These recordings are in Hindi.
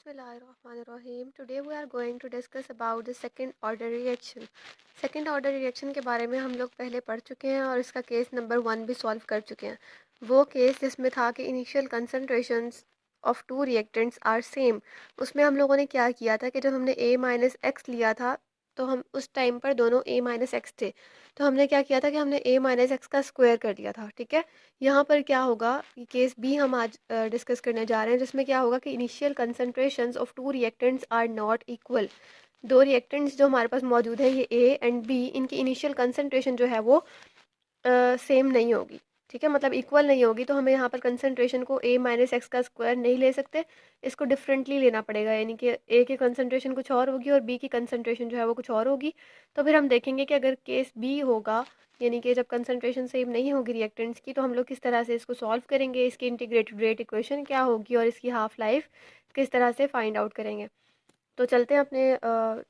Bismillahirrahmanirrahim. Today we are going to discuss about the second order reaction. Second order reaction के बारे में हम लोग पहले पढ़ चुके हैं और इसका केस नंबर 1 भी सॉल्व कर चुके हैं. वो केस जिसमें था कि initial concentrations of two reactants are same. उसमें हम लोगों ने क्या किया था कि जब हमने a माइनस एक्स लिया था तो हम उस टाइम पर दोनों a माइनस एक्स थे, तो हमने क्या किया था कि हमने a माइनस एक्स का स्क्वायर कर दिया था. ठीक है, यहाँ पर क्या होगा, ये केस बी हम आज डिस्कस करने जा रहे हैं, जिसमें क्या होगा कि initial concentrations of two reactants are not equal. दो रिएक्टेंट्स जो हमारे पास मौजूद है, ये ए एंड बी, इनकी इनिशियल कंसंट्रेशन जो है वो सेम नहीं होगी. ठीक है, मतलब इक्वल नहीं होगी. तो हमें यहाँ पर कंसंट्रेशन को a माइनस एक्स का स्क्वायर नहीं ले सकते, इसको डिफरेंटली लेना पड़ेगा. यानी कि a की कंसंट्रेशन कुछ और होगी और b की कंसंट्रेशन जो है वो कुछ और होगी. तो फिर हम देखेंगे कि अगर केस b होगा, यानी कि जब कंसंट्रेशन सेम नहीं होगी रिएक्टेंट्स की, तो हम लोग किस तरह से इसको सॉल्व करेंगे, इसकी इंटीग्रेटेड रेट इक्वेशन क्या होगी और इसकी हाफ लाइफ किस तरह से फाइंड आउट करेंगे. तो चलते हैं अपने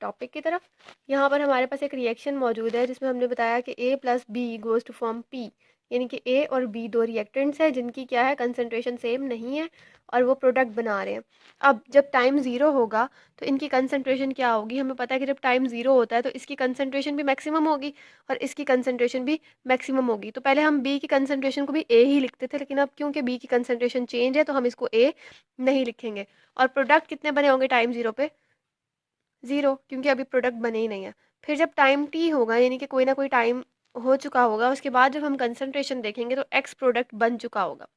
टॉपिक की तरफ. यहाँ पर हमारे पास एक रिएक्शन मौजूद है जिसमें हमने बताया कि a plus b goes to form p, यानी कि a और b दो रिएक्टेंट्स हैं जिनकी क्या है, कंसंट्रेशन सेम नहीं है और वो प्रोडक्ट बना रहे हैं. अब जब टाइम ज़ीरो होगा तो इनकी कंसंट्रेशन क्या होगी, हमें पता है कि जब टाइम ज़ीरो होता है तो इसकी कंसंट्रेशन भी मैक्सिमम होगी और इसकी कंसंट्रेशन भी मैक्सिमम होगी. तो पहले हम b की कंसंट्रेशन को भी a ही लिखते थे, लेकिन अब क्योंकि b की कंसंट्रेशन चेंज है तो हम इसको a नहीं लिखेंगे. और प्रोडक्ट कितने बने होंगे टाइम ज़ीरो पे, ज़ीरो, क्योंकि अभी प्रोडक्ट बने ही नहीं है. फिर जब टाइम टी होगा, यानी कि कोई ना कोई टाइम हो चुका होगा, उसके बाद जब हम कंसंट्रेशन देखेंगे तो एक्स प्रोडक्ट बन चुका होगा.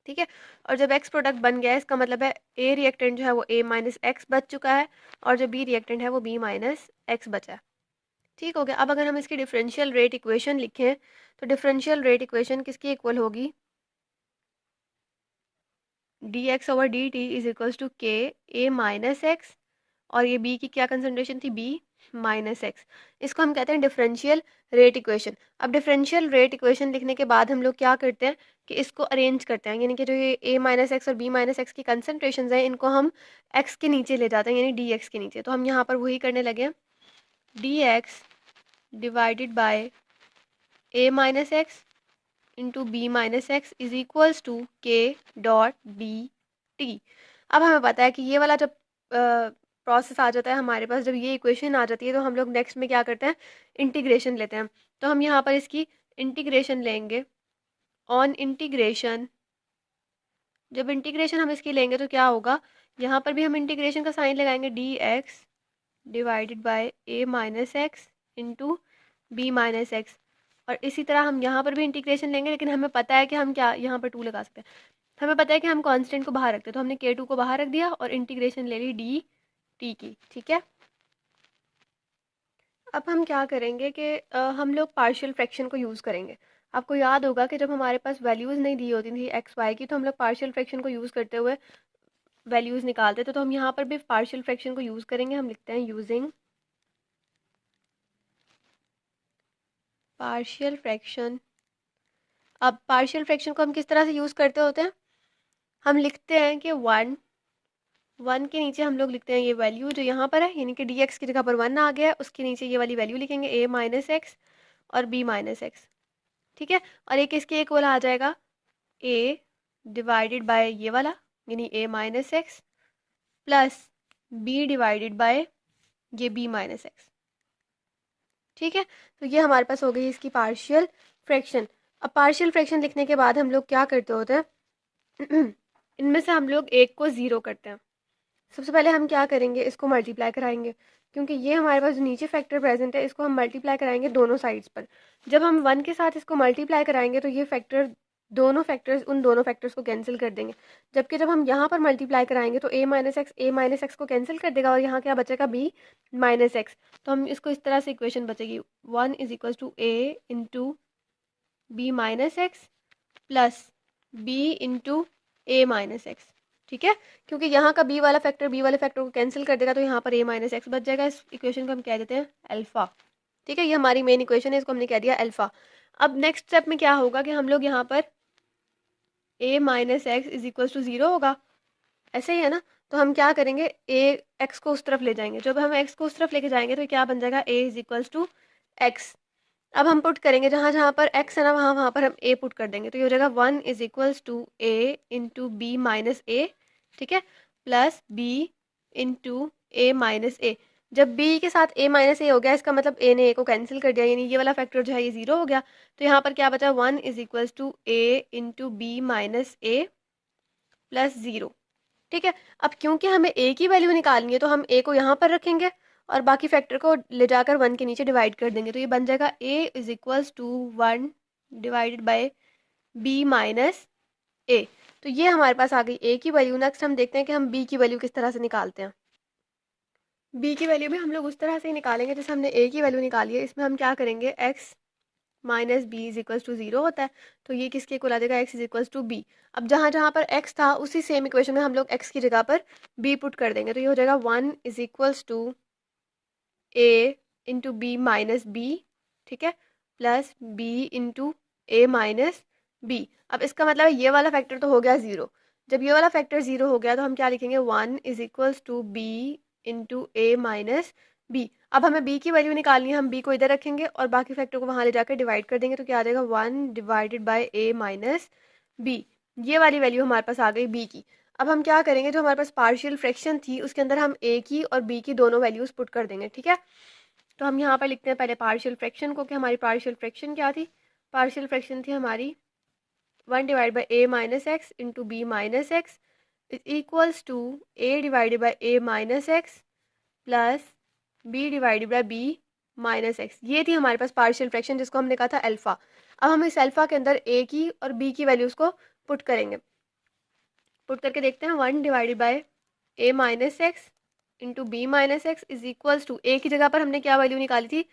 ठीक है, और जब एक्स प्रोडक्ट बन गया इसका मतलब है ए रिएक्टेंट जो है वो a माइनस एक्स बच चुका है और जो बी रिएक्टेंट है वो b माइनस एक्स बचा है. ठीक हो गया. अब अगर हम इसकी डिफरेंशियल रेट इक्वेशन लिखें तो डिफरेंशियल रेट इक्वेशन किसकी इक्वल होगी, d x over d t is equals to k a minus x, और ये b की क्या कंसंट्रेशन थी, b माइनस एक्स. इसको हम कहते हैं डिफरेंशियल रेट इक्वेशन. अब डिफरेंशियल रेट इक्वेशन लिखने के बाद हम लोग क्या करते हैं कि इसको अरेंज करते हैं, यानी कि जो ये a माइनस एक्स और b माइनस एक्स की कंसंट्रेशन हैं इनको हम x के नीचे ले जाते हैं, यानी डी एक्स के नीचे. तो हम यहाँ पर वही करने लगे हैं, d x divided by a minus x into B minus x is equals to k dot d t. अब हमें पता है कि ये वाला जब प्रोसेस आ जाता है हमारे पास, जब ये इक्वेशन आ जाती है तो हम लोग नेक्स्ट में क्या करते हैं, इंटीग्रेशन लेते हैं. तो हम यहाँ पर इसकी इंटीग्रेशन लेंगे. ऑन इंटीग्रेशन, जब इंटीग्रेशन हम इसकी लेंगे तो क्या होगा, यहाँ पर भी हम इंटीग्रेशन का साइन लगाएंगे, d x divided by a minus x into B minus x. और इसी तरह हम यहाँ पर भी इंटीग्रेशन लेंगे, लेकिन हमें पता है कि हम क्या यहाँ पर टू लगा सकते हैं. हमें पता है कि हम कांस्टेंट को बाहर रखते हैं, तो हमने के टू को बाहर रख दिया और इंटीग्रेशन ले ली डी टी की. ठीक है, अब हम क्या करेंगे कि हम लोग पार्शियल फ्रैक्शन को यूज़ करेंगे. आपको याद होगा कि जब हमारे पास वैल्यूज़ नहीं दी होती थी एक्स वाई की, तो हम लोग पार्शियल फ्रैक्शन को यूज़ करते हुए वैल्यूज़ निकालते थे. तो हम यहाँ पर भी पार्शियल फ्रैक्शन को यूज़ करेंगे. हम लिखते हैं यूजिंग पार्शियल फ्रैक्शन. अब पार्शियल फ्रैक्शन को हम किस तरह से यूज़ करते होते हैं, हम लिखते हैं कि वन के नीचे हम लोग लिखते हैं ये वैल्यू जो यहाँ पर है, यानी कि डी एक्स की जगह पर वन आ गया है, उसके नीचे ये वाली वैल्यू लिखेंगे a माइनस एक्स और b माइनस एक्स. ठीक है, और एक इसके इक्वल आ जाएगा a डिवाइडेड बाय ये वाला, यानी a minus x plus b divided by ये b माइनस एक्स. ठीक है, तो ये हमारे पास हो गई इसकी पार्शियल फ्रैक्शन. अब पार्शियल फ्रैक्शन लिखने के बाद हम लोग क्या करते होते हैं इनमें से हम लोग एक को ज़ीरो करते हैं. सबसे पहले हम क्या करेंगे, इसको मल्टीप्लाई कराएंगे, क्योंकि ये हमारे पास जो नीचे फैक्टर प्रेजेंट है इसको हम मल्टीप्लाई कराएंगे दोनों साइड्स पर. जब हम वन के साथ इसको मल्टीप्लाई कराएंगे तो ये फैक्टर दोनों फैक्टर्स उन दोनों फैक्टर्स को कैंसिल कर देंगे. जबकि जब हम यहाँ पर मल्टीप्लाई कराएंगे तो a माइनस एक्स को कैंसिल कर देगा और यहाँ क्या बचेगा, b माइनस एक्स. तो हम इसको इस तरह से इक्वेशन बचेगी, one is equal to a into B minus x plus b into A minus x. ठीक है, क्योंकि यहाँ का b वाला फैक्टर b वाले फैक्टर को कैंसिल कर देगा तो यहाँ पर a माइनस एक्स बच जाएगा. इस इक्वेशन को हम कह देते हैं अल्फ़ा. ठीक है, ये हमारी मेन इक्वेशन है, इसको हमने कह दिया अल्फ़ा. अब नेक्स्ट स्टेप में क्या होगा कि हम लोग यहाँ पर a minus x is equal to zero होगा, ऐसे ही है ना. तो हम क्या करेंगे, a x को उस तरफ ले जाएंगे. जब हम x को उस तरफ लेके जाएंगे तो क्या बन जाएगा, a is equals to x. अब हम पुट करेंगे जहाँ जहाँ पर x है ना, वहाँ वहाँ पर हम a पुट कर देंगे. तो ये हो जाएगा one is equals to a into B minus A. ठीक है, plus B into A minus A. जब b के साथ a माइनस ए हो गया, इसका मतलब a ने a को कैंसिल कर दिया, यानी ये वाला फैक्टर जो है ये 0 हो गया। तो यहाँ पर क्या बचा, 1 is equals to a into B minus a plus 0। ठीक है, अब क्योंकि हमें a की वैल्यू निकालनी है तो हम a को यहाँ पर रखेंगे और बाकी फैक्टर को ले जाकर 1 के नीचे डिवाइड कर देंगे। तो ये बन जाएगा a is equals to 1 divided by b minus a। तो ये हमारे पास आ गई a की वैल्यू। नेक्स्ट हम देखते हैं कि हम b की वैल्यू किस तरह से निकालते हैं। b की वैल्यू भी हम लोग उस तरह से ही निकालेंगे जैसे हमने a की वैल्यू निकाली है। इसमें हम क्या करेंगे, x minus b is equals to 0 होता है, तो ये किसके इक्वल आ जाएगा, x is equals to b. अब जहाँ जहाँ पर x था उसी सेम इक्वेशन में हम लोग x की जगह पर b पुट कर देंगे। तो ये हो जाएगा 1 is equals to a into B minus b, ठीक है, प्लस b इंटू ए माइनस बी। अब इसका मतलब ये वाला फैक्टर तो हो गया 0। जब ये वाला फैक्टर 0 हो गया तो हम क्या लिखेंगे, 1 is equals to b into A minus b. अब हमें b की वैल्यू निकालनी है, हम b को इधर रखेंगे और बाकी फैक्टर को वहाँ ले जाकर डिवाइड कर देंगे। तो क्या आ जाएगा, 1 divided by a minus b. ये वाली वैल्यू हमारे पास आ गई b की। अब हम क्या करेंगे, जो हमारे पास पार्शियल फ्रैक्शन थी उसके अंदर हम a की और b की दोनों वैल्यूज पुट कर देंगे। ठीक है, तो हम यहाँ पर लिखते हैं पहले पार्शियल फ्रैक्शन को, कि हमारी पार्शियल फ्रैक्शन क्या थी। पार्शियल फ्रैक्शन थी हमारी 1 divide by A minus x into B minus x is equals to a divided by A minus x plus b divided by B minus x. ये थी हमारे पास पार्शियल फ्रैक्शन जिसको हमने कहा था अल्फ़ा। अब हम इस अल्फ़ा के अंदर ए की और बी की वैल्यूज़ को पुट करेंगे। पुट करके देखते हैं, 1 divided by A minus x into B minus x is equals to, A की जगह पर हमने क्या वैल्यू निकाली थी,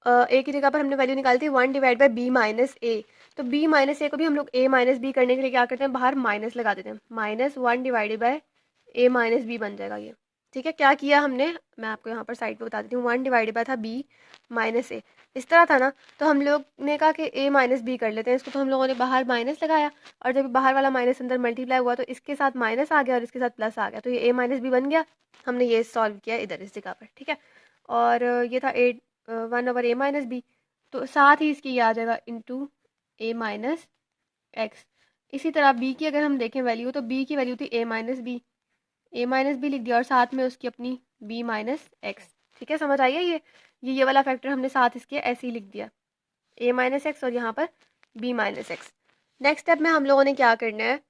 ए की जगह पर हमने वैल्यू निकाली थी 1 डिवाइड बाई बी माइनस ए। तो बी माइनस ए को भी हम लोग ए माइनस बी करने के लिए क्या करते हैं, बाहर माइनस लगा देते हैं, minus 1 divided by A minus b बन जाएगा ये। ठीक है, क्या किया हमने, मैं आपको यहाँ पर साइड पे बता देती हूँ। 1 डिवाइडेड बाय था बी माइनस ए, इस तरह था ना। तो हम लोग ने कहा कि ए माइनस बी कर लेते हैं इसको, तो हम लोगों ने बाहर माइनस लगाया और जब बाहर वाला माइनस अंदर मल्टीप्लाई हुआ तो इसके साथ माइनस आ गया और इसके साथ प्लस आ गया, तो ये ए माइनस बी बन गया। हमने ये सॉल्व किया इधर इस जगह पर। ठीक है, और ये था 1 ओवर ए माइनस बी, तो साथ ही इसकी ये आ जाएगा इंटू ए माइनस एक्स। इसी तरह बी की अगर हम देखें वैल्यू, तो बी की वैल्यू थी ए minus b, a minus B लिख दिया और साथ में उसकी अपनी बी माइनस एक्स। ठीक है, समझ आइए, ये वाला फैक्टर हमने साथ इसके ऐसे ही लिख दिया, ए माइनस एक्स और यहाँ पर b minus x. Next step में हम लोगों ने क्या करना है,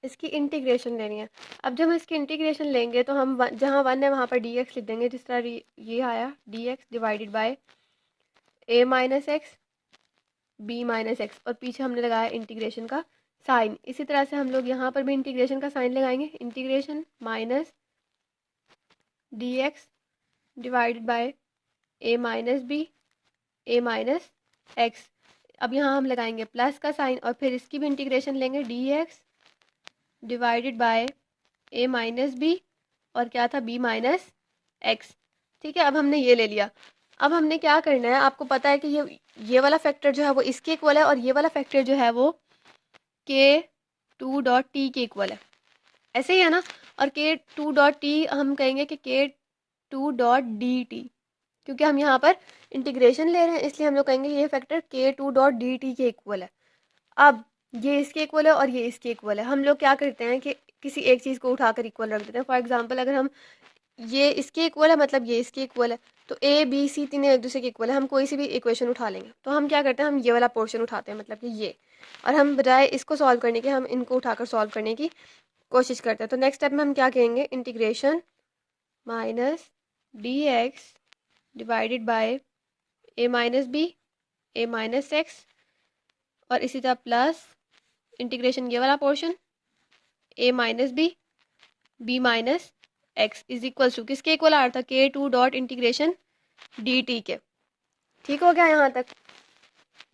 इसकी इंटीग्रेशन लेनी है। अब जब हम इसकी इंटीग्रेशन लेंगे तो हम जहाँ 1 है वहाँ पर डी एक्स लिख देंगे, जिस तरह ये आया d x divided by a minus x b minus x, और पीछे हमने लगाया इंटीग्रेशन का साइन। इसी तरह से हम लोग यहाँ पर भी इंटीग्रेशन का साइन लगाएंगे, integration minus d x divided by a minus b a minus x. अब यहाँ हम लगाएंगे प्लस का साइन और फिर इसकी भी इंटीग्रेशन लेंगे, d x divided by a minus b और क्या था, बी माइनस एक्स। ठीक है, अब हमने ये ले लिया। अब हमने क्या करना है, आपको पता है कि ये वाला फैक्टर जो है वो इसके इक्वल है और ये वाला फैक्टर जो है वो के टू डॉट टी के इक्वल है, ऐसे ही है ना। और के टू डॉट टी हम कहेंगे कि के टू डॉट डी टी, क्योंकि हम यहाँ पर इंटीग्रेशन ले रहे हैं इसलिए हम लोग कहेंगे ये फैक्टर के टू डॉट डी टी के इक्वल है। अब ये इसके इक्वल है और ये इसके इक्वल है। हम लोग क्या करते हैं कि किसी एक चीज़ को उठाकर इक्वल रख देते हैं। फॉर एग्जांपल अगर हम ये इसके इक्वल है मतलब ये इसके इक्वल है, तो ए बी सी तीनों एक दूसरे के इक्वल है। हम कोई सी भी इक्वेशन उठा लेंगे तो हम क्या करते हैं, हम ये वाला पोर्शन उठाते हैं, मतलब कि ये, और हम बजाय इसको सॉल्व करने के हम इनको उठाकर सॉल्व करने की कोशिश करते हैं। तो नेक्स्ट स्टेप में हम क्या कहेंगे, integration minus d x divided by a minus b a minus x और इसी तरह प्लस इंटीग्रेशन ये वाला portion a minus b minus x is equal to किसके इक्वल आ रहा था, k two dot integration d t के। ठीक हो गया यहाँ तक।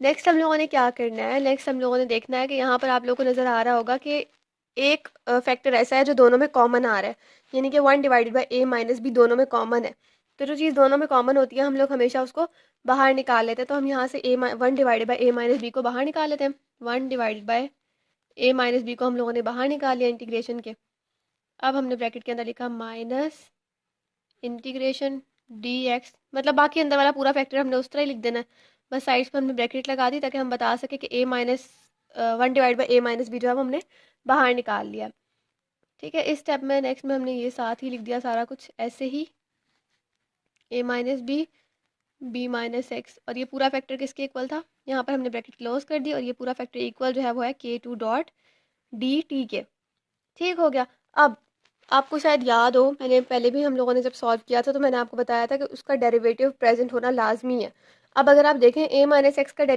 नेक्स्ट हम लोगों ने क्या करना है, नेक्स्ट हम लोगों ने देखना है कि यहाँ पर आप लोगों को नज़र आ रहा होगा कि एक फैक्टर ऐसा है जो दोनों में कॉमन आ रहा है, यानी कि 1 divided by A minus b दोनों में कॉमन है। तो जो चीज़ दोनों में कॉमन होती है हम लोग हमेशा उसको बाहर निकाल लेते हैं। तो हम यहाँ से 1 divided by A minus b को बाहर निकाल लेते हैं। 1 divided by A minus b को हम लोगों ने बाहर निकाल लिया इंटीग्रेशन के। अब हमने ब्रैकेट के अंदर लिखा माइनस इंटीग्रेशन डी एक्स, मतलब बाकी अंदर वाला पूरा फैक्टर हमने उस तरह ही लिख देना है, बस साइड्स पर हमने ब्रैकेट लगा दी ताकि हम बता सके कि A minus 1 divide by A minus B जो है वो हमने बाहर निकाल लिया। ठीक है, इस स्टेप में नेक्स्ट में हमने ये साथ ही लिख दिया सारा कुछ ऐसे ही, a minus b minus x, और ये पूरा फैक्टर किसके इक्वल था, यहाँ पर हमने ब्रैकेट क्लोज कर दी, और ये पूरा फैक्टर इक्वल जो है वो है k2 डॉट डी टी के। ठीक हो गया। अब आपको शायद याद हो, मैंने पहले भी हम लोगों ने जब सॉल्व किया था तो मैंने आपको बताया था कि उसका डेरिवेटिव प्रेजेंट होना लाजमी है। अब अगर आप देखें a माइनस एक्स का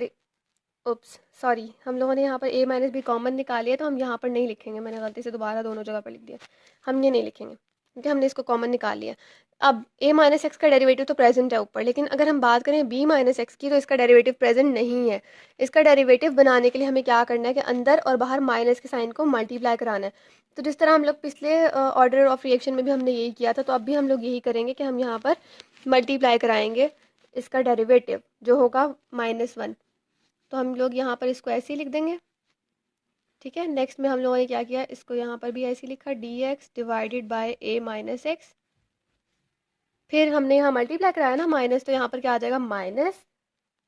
उप्स सॉरी, हम लोगों ने यहाँ पर a माइनस बी कॉमन निकाली है, तो हम यहाँ पर नहीं लिखेंगे, मैंने गलती से दोबारा दोनों जगह पर लिख दिया, हम ये नहीं लिखेंगे क्योंकि हमने इसको कॉमन निकाल लिया। अब a माइनस एक्स का डेरिवेटिव तो प्रेजेंट है ऊपर, लेकिन अगर हम बात करें b माइनस एक्स की तो इसका डेरिवेटिव प्रेजेंट नहीं है। इसका डेरिवेटिव बनाने के लिए हमें क्या करना है कि अंदर और बाहर माइनस के साइन को मल्टीप्लाई कराना है। तो जिस तरह हम लोग पिछले ऑर्डर ऑफ रिएक्शन में भी हमने यही किया था, तो अब भी हम लोग यही करेंगे कि हम यहाँ पर मल्टीप्लाई कराएंगे इसका डेरिवेटिव जो होगा -1। तो हम लोग यहाँ पर इसको ऐसे ही लिख देंगे। ठीक है, नेक्स्ट में हम लोगों ने क्या किया, इसको यहाँ पर भी ऐसे लिखा dx divided by a minus x. फिर हमने यहाँ मल्टीप्लाई कराया ना माइनस, तो यहाँ पर क्या आ जाएगा माइनस,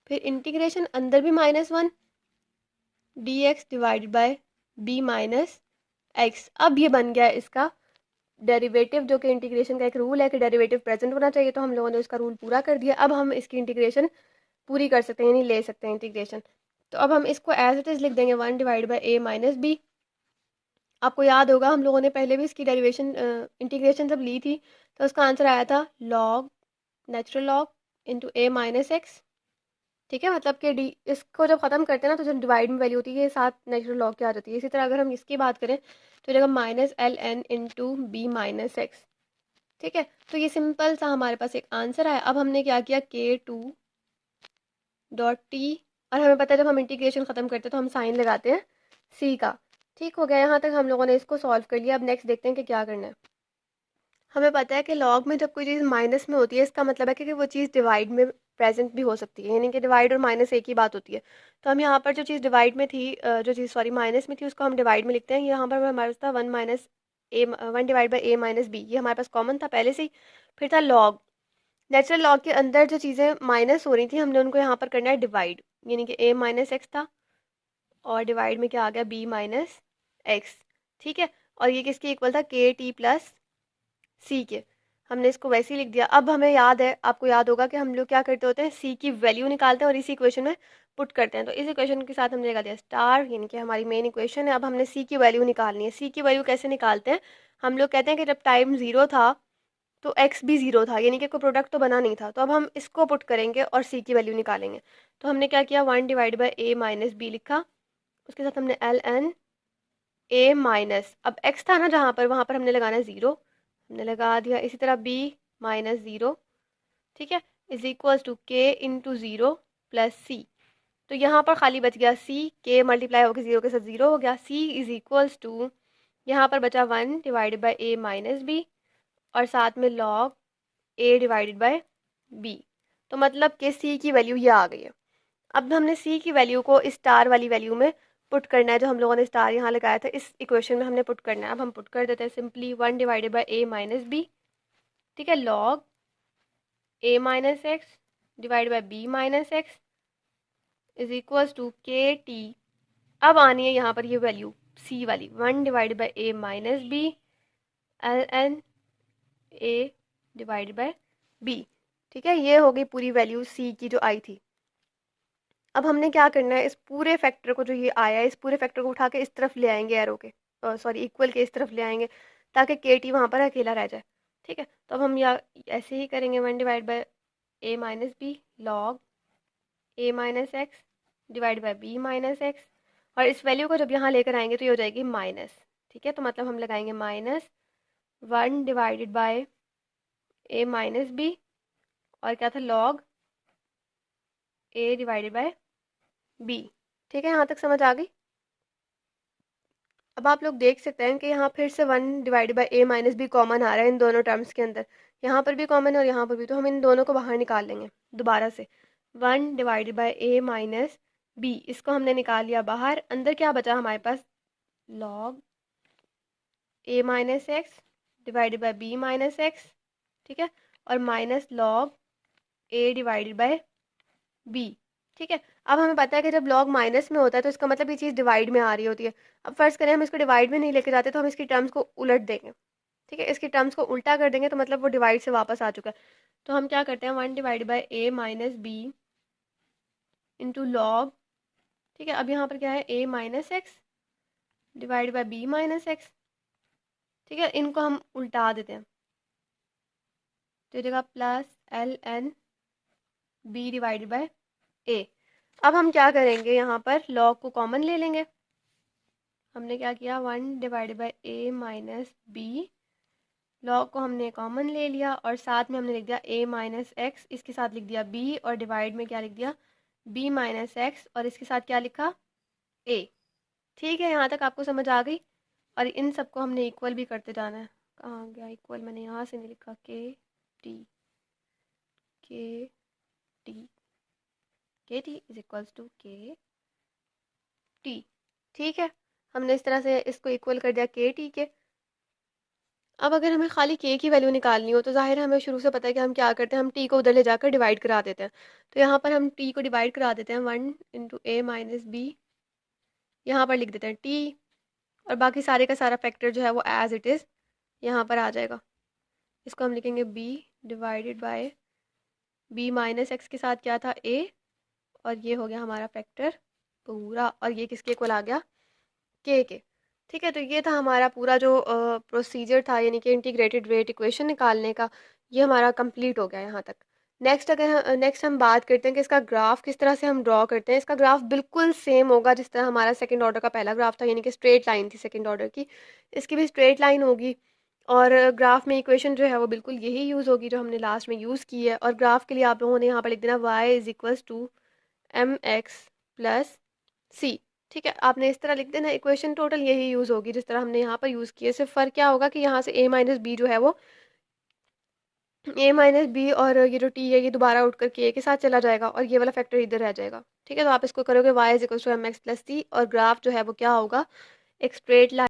फिर इंटीग्रेशन अंदर भी -1 dx divided by b minus x. अब ये बन गया इसका डेरिवेटिव, जो कि इंटीग्रेशन का एक रूल है कि डेरिवेटिव प्रेजेंट होना चाहिए, तो हम लोगों ने उसका रूल पूरा कर दिया। अब हम इसकी इंटीग्रेशन पूरी कर सकते हैं, यानी ले सकते हैं इंटीग्रेशन। तो अब हम इसको एज इट इज़ लिख देंगे 1 divide by a minus b. आपको याद होगा हम लोगों ने पहले भी इसकी डेरिवेशन इंटीग्रेशन जब ली थी तो उसका आंसर आया था log natural log into a minus x. ठीक है, मतलब कि डी इसको जब ख़त्म करते हैं ना तो जब डिवाइड में वैल्यू होती है ये साथ नेचुरल लॉग की आ जाती है। इसी तरह अगर हम इसकी बात करें तो जगह minus l n into B minus x. ठीक है, तो ये सिंपल सा हमारे पास एक आंसर आया। अब हमने क्या किया k2 डॉट टी, और हमें पता है जब हम इंटीग्रेशन ख़त्म करते हैं तो हम साइन लगाते हैं c का। ठीक हो गया, यहाँ तक हम लोगों ने इसको सॉल्व कर लिया। अब नेक्स्ट देखते हैं कि क्या करना है। हमें पता है कि लॉग में जब कोई चीज़ माइनस में होती है इसका मतलब है कि वो चीज़ डिवाइड में प्रेजेंट भी हो सकती है, यानी कि डिवाइड और माइनस एक ही बात होती है। तो हम यहाँ पर जो चीज़ डिवाइड में थी, जो चीज़ सॉरी माइनस में थी, उसको हम डिवाइड में लिखते हैं। यहाँ पर हमारे पास था 1 divide by a minus b, ये हमारे पास कॉमन था पहले से ही। फिर था लॉग, नेचुरल लॉग के अंदर जो चीज़ें माइनस हो रही थी हमने उनको यहाँ पर करना है डिवाइड, यानी कि a माइनस एक्स था और डिवाइड में क्या आ गया b माइनस एक्स। ठीक है, और ये किसके इक्वल था के टी प्लस सी के। हमने इसको वैसे ही लिख दिया। अब हमें याद है, आपको याद होगा कि हम लोग क्या करते होते हैं, सी की वैल्यू निकालते हैं और इसी इक्वेशन में पुट करते हैं। तो इस इक्वेशन के साथ हमने लगा दिया स्टार, यानी कि हमारी मेन इक्वेशन है। अब हमने सी की वैल्यू निकालनी है। सी की वैल्यू कैसे निकालते हैं, हम लोग कहते हैं कि जब टाइम 0 था तो एक्स भी 0 था, यानी कि कोई प्रोडक्ट तो बना नहीं था। तो अब हम इसको पुट करेंगे और सी की वैल्यू निकालेंगे। तो हमने क्या किया, 1 divide by A minus b लिखा, उसके साथ हमने एल एन ए माइनस, अब एक्स था ना जहाँ पर, वहाँ पर हमने लगाना है 0, हमने लगा दिया। इसी तरह बी माइनस 0, ठीक है, इज इक्वल्स टू के इंटू 0 प्लस सी। तो यहाँ पर खाली बच गया सी, के मल्टीप्लाई होकर 0 के साथ 0 हो गया। सी इज इक्वल्स टू, यहाँ पर बचा 1 divided by A minus b और साथ में log A divided by b. तो मतलब कि सी की वैल्यू ये आ गई है। अब हमने सी की वैल्यू को इस स्टार वाली वैल्यू में पुट करना है, जो हम लोगों ने स्टार यहाँ लगाया था इस इक्वेशन में हमने पुट करना है। अब हम पुट कर देते हैं simply 1 divided by A minus b, ठीक है, log A minus x divide by B minus x is equals to k t. अब आनी है यहाँ पर ये वैल्यू सी वाली, 1 divided by A minus b l n a divided by B. ठीक है, ये हो गई पूरी वैल्यू सी की जो आई थी। अब हमने क्या करना है, इस पूरे फैक्टर को जो ये आया है इस पूरे फैक्टर को उठा के इस तरफ ले आएंगे, एरो के सॉरी इक्वल के इस तरफ ले आएंगे ताकि के टी वहाँ पर अकेला रह जाए। ठीक है, तो अब हम या ऐसे ही करेंगे 1 divide by A minus b log A minus x divide by B minus x, और इस वैल्यू को जब यहाँ लेकर आएंगे तो ये हो जाएगी माइनस। ठीक है, तो मतलब हम लगाएंगे -1 divided by a minus b और क्या था log A divided by b. ठीक है, यहाँ तक समझ आ गई। अब आप लोग देख सकते हैं कि यहाँ फिर से 1 divided by A minus B common आ रहा है इन दोनों टर्म्स के अंदर, यहाँ पर भी कॉमन है और यहाँ पर भी। तो हम इन दोनों को बाहर निकाल लेंगे दोबारा से। 1 divided by A minus B, इसको हमने निकाल लिया बाहर। अंदर क्या बचा हमारे पास, log A minus X divided by B minus x, ठीक है, और minus log A divided by B. ठीक है। अब हमें पता है कि जब लॉग माइनस में होता है तो इसका मतलब ये चीज़ डिवाइड में आ रही होती है। अब फ़र्ज़ करें हम इसको डिवाइड में नहीं लेके जाते तो हम इसकी टर्म्स को उलट देंगे। ठीक है, इसकी टर्म्स को उल्टा कर देंगे तो मतलब वो डिवाइड से वापस आ चुका है। तो हम क्या करते हैं, 1 divide by A minus B into log. ठीक है, अब यहाँ पर क्या है, A minus x divide by B minus x. ठीक है, इनको हम उल्टा देते हैं तो ये जगह plus L N B divided by A. अब हम क्या करेंगे, यहाँ पर लॉग को कॉमन ले लेंगे। हमने क्या किया, 1 divided by a minus b, log को हमने कॉमन ले लिया और साथ में हमने लिख दिया a माइनस एक्स, इसके साथ लिख दिया b और डिवाइड में क्या लिख दिया b माइनस एक्स और इसके साथ क्या लिखा a। ठीक है, यहाँ तक आपको समझ आ गई। और इन सबको हमने इक्वल भी करते जाना है। कहाँ गया इक्वल, मैंने यहाँ से नहीं लिखा, के टी के T is equals to k T. ठीक है, हमने इस तरह से इसको इक्वल कर दिया के टी के। अब अगर हमें खाली के की वैल्यू निकालनी हो तो ज़ाहिर है हमें शुरू से पता है कि हम क्या करते हैं, हम टी को उधर ले जाकर डिवाइड करा देते हैं। तो यहाँ पर हम टी को डिवाइड करा देते हैं, 1 इंटू ए माइनस बी, यहाँ पर लिख देते हैं टी और बाकी सारे का सारा फैक्टर जो है वो एज इट इज़ यहाँ पर आ जाएगा। इसको हम लिखेंगे b divided by b minus x के साथ क्या था ए, और ये हो गया हमारा फैक्टर पूरा, और ये किसके इक्वल आ गया, के। ठीक है, तो ये था हमारा पूरा जो प्रोसीजर था, यानी कि इंटीग्रेटेड रेट इक्वेशन निकालने का, ये हमारा कंप्लीट हो गया यहाँ तक। नेक्स्ट हम बात करते हैं कि इसका ग्राफ किस तरह से हम ड्रॉ करते हैं। इसका ग्राफ बिल्कुल सेम होगा जिस तरह हमारा सेकंड ऑर्डर का पहला ग्राफ था, यानी कि स्ट्रेट लाइन थी सेकंड ऑर्डर की, इसकी भी स्ट्रेट लाइन होगी। और ग्राफ में इक्वेशन जो है वो बिल्कुल यही यूज़ होगी जो हमने लास्ट में यूज़ की है। और ग्राफ के लिए आप लोगों ने यहाँ पर लिख देना y is equals to M X plus C. ठीक है, आपने इस तरह लिख देना, इक्वेशन टोटल यही यूज़ होगी जिस तरह हमने यहाँ पर यूज़ की है। सिर्फ फ़र्क क्या होगा कि यहाँ से a माइनस बी जो है वो a माइनस बी, और ये जो t है ये दोबारा उठकर k के साथ चला जाएगा और ये वाला फैक्टर इधर रह जाएगा। ठीक है, तो आप इसको करोगे y is equal to M X plus C और ग्राफ जो है वो क्या होगा, एक स्ट्रेट लाइन